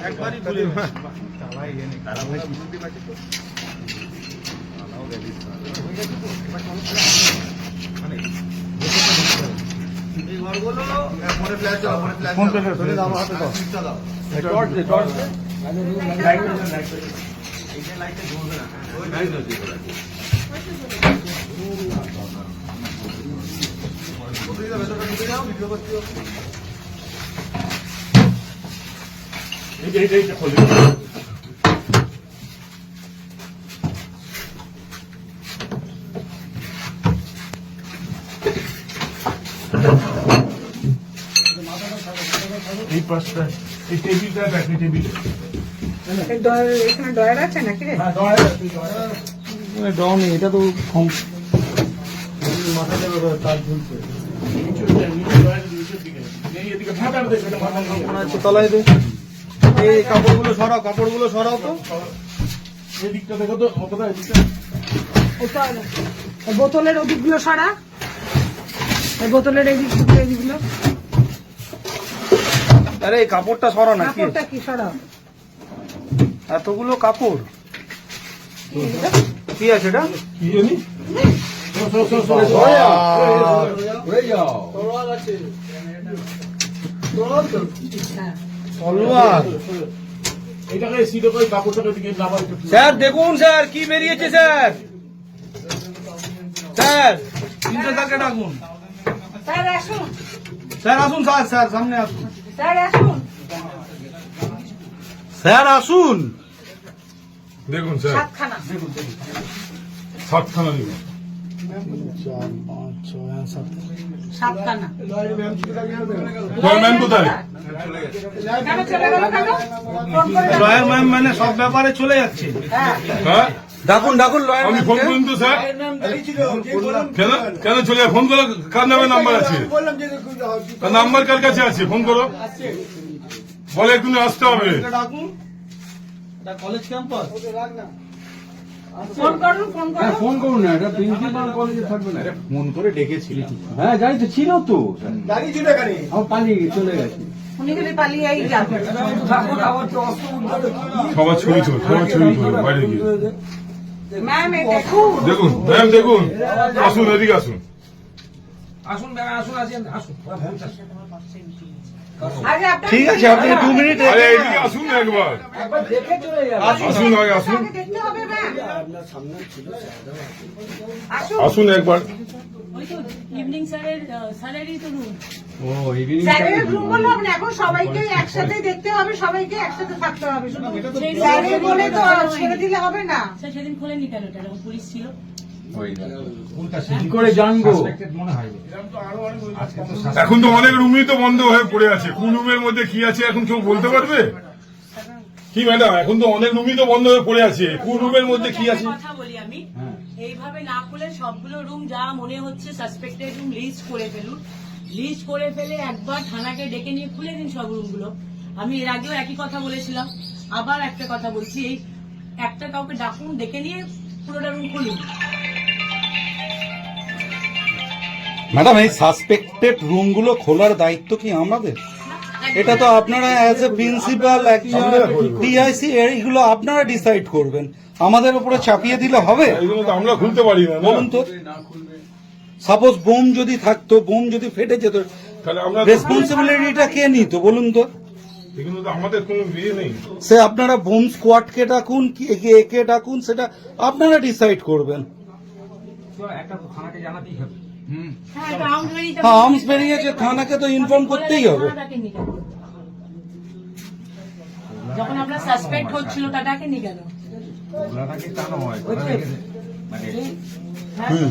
একবারই খুলে এই ঘরগুলো মনে ফ্ল্যাশ চালাও, মনে ফ্ল্যাশ চালাও, আমার হাতে দাও, চালাও টর্চ দে, টর্চ দে, লাইট দে, এই যে লাইটে জ্বলবে না, ওই লাইট দে করে এই খোলে এই পাশটা এই টেবিলটা ব্যাক টেবিল এখানে ডয়ার আছে নাকি রে? হ্যাঁ ডয়ার আছে, ডন এটা তো কম মাথা দেবে তার ঝুলছে তলায় দে। এই কাপড়গুলো সরাও, কাপড়গুলো সরাও তো, এই দিকটা দেখো তো, কোথায় এই দিকটা বোতলের ওদিকগুলো সরা, এই বোতলের এইদিকগুলো আরে এই কাপড়টা সরা না, কি কাপড়টা কি সরা? এতগুলো কাপড় কি আছে এটা, কি জানি তলোয়ার। এটাকে সিধে করে কাপড়টাকে দিকে নামাই স্যার দেখুন স্যার কি বেরিয়েছে স্যার, স্যার ইন্সপেক্টরকে ডাকুন, স্যার আসুন, স্যার আসুন, স্যার স্যার সামনে আসুন, স্যার আসুন, স্যার আসুন। দেখুন স্যার সাতখানা 7খানা নিব 4 5 6 7 সাতখানা। ম্যাম কোথায় কেন চলে গেল কেন? ফোন করে ডাকো। লয়ার ম্যাম মানে সব ব্যাপারে চলে যাচ্ছে। হ্যাঁ হ্যাঁ ডাকুন ডাকুন লয়ার আমি ফোন করুন তো স্যার কেন কেন চলে যায়? ফোন করো, কার নামে নাম্বার আছে? তার নাম্বার কার কাছে আছে? ফোন করো, বলে একটু আসতে হবে। ডাকুন, এটা কলেজ ক্যাম্পাস। ফোন করুন, ফোন করুন। ফোন করুন না, এটা প্রিন্সিপাল কলেজে থাকবে না। ফোন করে ডেকেছিল। হ্যাঁ জানি তো, ছিল তো আমার পালিয়ে চলে গেছে। উনি খালি পালিয়েই যাবে। সবার ছবি তোল, সবার ছবি তোল বাইরে গিয়ে। ম্যাম এই দেখুন, দেখুন ম্যাম দেখুন, আসুন এদিকে আসুন। আরে আপনার ঠিক আছে, আপনি 2 মিনিট আরে এদিকে আসুন না একবার, আসুন আগে আসুন, আপনাকে দেখতে হবে ম্যাম। আসুন, আসুন একবার। ইভিনিং স্যারেরই তো রুম। ও ইভিনিং স্যারের রুম বলবো না, এখন সবাইকে একসাথে দেখতে হবে, সবাইকে একসাথে থাকতে হবে। শুধু স্যারের বলে তো ছেড়ে দিলে হবে না। স্যার সেদিন খোলেনি কেন? এটা পুলিশ ছিল। কি করে জানবো? এখন তো অনেক রুমই তো বন্ধ হয়ে পড়ে আছে, কোন রুমের মধ্যে কি আছে এখন কেউ বলতে পারবে কি ম্যাডাম? এখন তো অনেক রুমই তো বন্ধ হয়ে পড়ে আছে, কোন রুমের মধ্যে কি আছে? কথা বলি আমি, এইভাবে না খুলে সবগুলো রুম যা মনে হচ্ছে সাসপেক্টেড রুম লিস্ট করে ফেলুন। লিস্ট করে ফেলে একবার থানাকে ডেকে নিয়ে খুলে দিন সব রুমগুলো। আমি এর আগেও একই কথা বলেছিলাম, আবার একটা কথা বলছি, এই একটা কাউকে ডাকুন, ডেকে নিয়ে পুরোটা রুম খুলুন। ম্যাডাম এই সাসপেক্টেড রুমগুলো খোলার দায়িত্ব কি আমাদের? এটা তো আপনারা অ্যাজ এ প্রিন্সিপাল একজন ডিআইসি এইগুলো আপনারা ডিসাইড করবেন, আমাদের উপরে চাপিয়ে দিলে হবে? এইগুলো তো আমরা খুলতে পারি না, না? বলুন তো, সাপোজ বোম যদি থাকতো, বোম যদি ফেটে যেত, তাহলে আমরা রেসপন্সিবিলিটিটা কে নিত বলুন তো? এগুলো তো আমাদের কোনো বিয়ে নেই। সে আপনারা বোম স্কোয়াডকে ডাকুন কি একে ডাকুন, সেটা আপনারা ডিসাইড করবেন। হ্যাঁ, এটা arms বেরিয়েছে। হ্যাঁ, আর্মস বেরিয়েছে, থানাকে তো ইনফর্ম করতেই হবে। ডাকেননি কেন? যখন আপনার সাসপেক্ট হচ্ছিল তা ডাকেননি কেন? ওগুলাটাকে কেন হয়? হ্যাঁ?